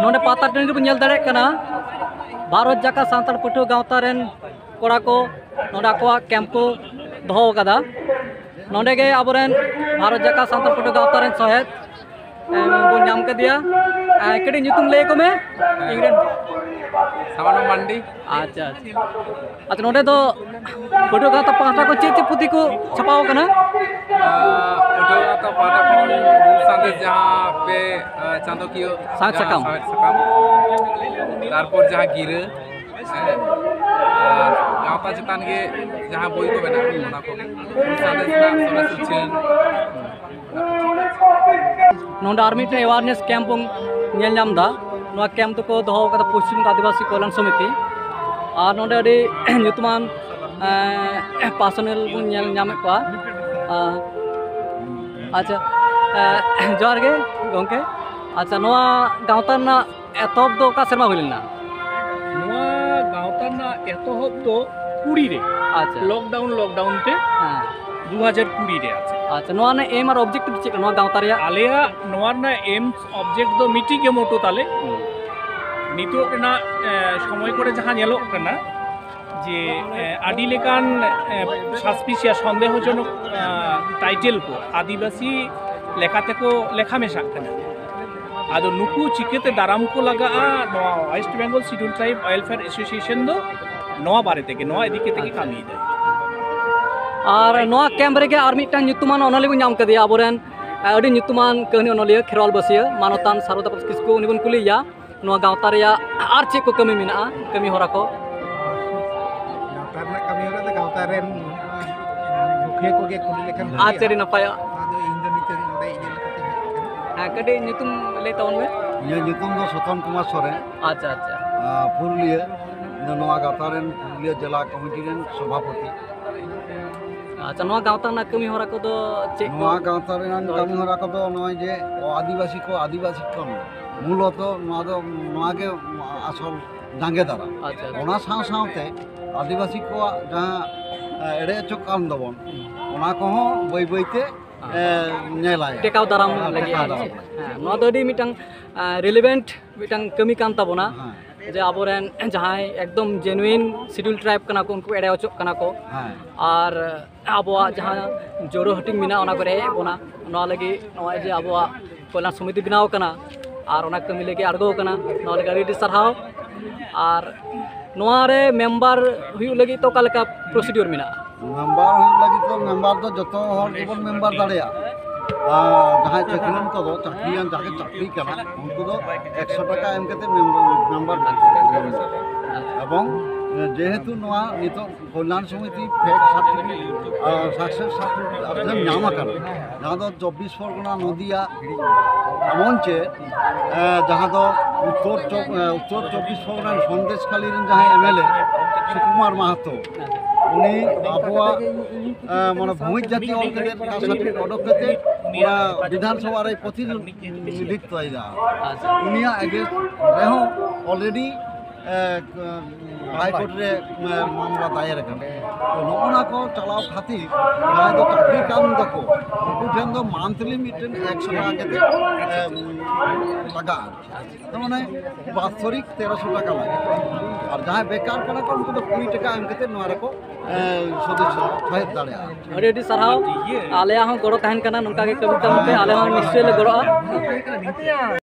नोडे पाता टंडी बन दड़े कना भारत जाका सांतार पटु गावता रेन कोड़ा को नोडा को कैंप को दोहो कदा नोडे के आबोरेन भारत जाका सांतार पटु गावता रेन सहेद बन नाम के दिया कड़ी nyutum ले को में इंग्रेन सामानो मंडी अच्छा अच्छा नोडे तो पटु गावता पाटा को चेचे पुती को छपाओ कना पटु गावता पाटा को संदे जहां पे चांदोकियो साग सकाम तारपर जहां गिरे गावता चेतान के जहां बोई को बना ओना को संदे सोना सुचेन नोंडा आर्मी टे अवेयरनेस कैंप नेल नाम दा नोआ कैंप को दोहो कदा पश्चिम आदिवासी कल्याण समिति और नोंडे अडी nyutuman पर्सनल बन नेल नामे को अच्छा जोहार गे गंके अच्छा नोआ गावता ना एतोब दो का सेरमा हुइलना नोआ गावता ना एतोब दो कुड़ी रे अच्छा लॉकडाउन ते 2020 रे আছে अच्छा नोआ ने एम और ऑब्जेक्टिव चेक नोआ गावता रे आलेया नोआ ना एम ऑब्जेक्ट दो मिटी के मोटो ताले नितो ना समय करे जहां नेलोक कना जे आदि लेकान सास्पिशिया सन्देहजनक टाइटल को आदिवासी लेखाते को लेखा मेशा कना आदो नुकु चिकेते दाराम को लगा नोआ West Bengal schedule tribe welfare association दो नोआ बारे तेके नोआ इदी केते के कामी दे और नोआ कैंप रे और मिटन nyutuman ओनली बन नाम कदिया आबोरेन अडी nyutuman कहनी ओनलिया खेरवाल बसिया मानोतान सारोदा किसको उनी बन कुलिया नोआ गावता रे आर चेक को कमी मिना कमी होरा को गावता रे कमी होरा दे गावता रे मुखे को के कुली लेखन आचरी नपाया आदो इन दो निते नोडे इयल कते कडी nyutum ले तावन में ये nyutum दो सतन कुमार सोरेन अच्छा अच्छा पुरुलिया नोआ गावता रे पुरुलिया जिला कमिटी रे सभापति अच्छा नोआ गावता ना कमी होरा को दो चेक नोआ गावता रे कमी होरा को दो नोय जे आदिवासी कम मूलत नोआ के आसल जांगे दारा अच्छा ओना साथे आदिवासी को जहां एड़े चोकान दबन ओना को बई बईते नेलाय टेकाव दाराम लगी हां नोआ दो डी मिटंग रिलेवेंट मिटंग कमी कान ताबोना जे आबोरेन जहां एकदम जेन्युइन शेड्यूल ट्राइब कना को उनको एड़े अचोक कना को और आबोआ जहां जोरो हटिंग मिना ओना को रे बोना नोआ लगी नोआ जे आबोआ कल्याण समिति बनाव कना और ओना कमी लगी आड़गो कना नोआ लगी अडी सरहाव और नोआ रे मेंबर हुई लगी तो कालका प्रोसीड्यूर मिना मेंबर हुई लगी तो मेंबर तो जतो हर जीवन मेंबर दाड़िया जहां चक्रीन को दो चक्रीन जाके चक्री कना उनको दो 100 टाका एम केते मेंबर एवं जेहेतु नोआ नितो कल्याण समिति फेक सर्टिफिकेट सक्सेस सर्टिफिकेट अपने नाम कना जहां दो 24 परगना नदिया एमन चे जहां दो उत्तर 24 परगना संदेशखाली रेन जहां एमएलए सुकुमार माहातो उनी आबोआ माने भूमि जातीय ऑर्गेनाइजेशन का सर्टिफिकेट ऑर्डर करते पूरा विधानसभा रे प्रतिनिधित्व आइला उनिया अगेंस्ट रेहो ऑलरेडी हाईकोर्ट रे मामला दायर करने तो नोना को चलाव खातिर जहां दो चाकरी काम दको उनको ठेन दो मंथली मिटन 100 टाका के लगा तो माने वास्तविक 1300 टाका लगे और जहां बेकार कना को उनको तो 20 टाका एम केते नोरा को सदस्य फायदा दाड़िया अडी सरहाव आले हम गड़ो तहन कना नोका के कविता पे आले हम निश्चय ले गड़ोआ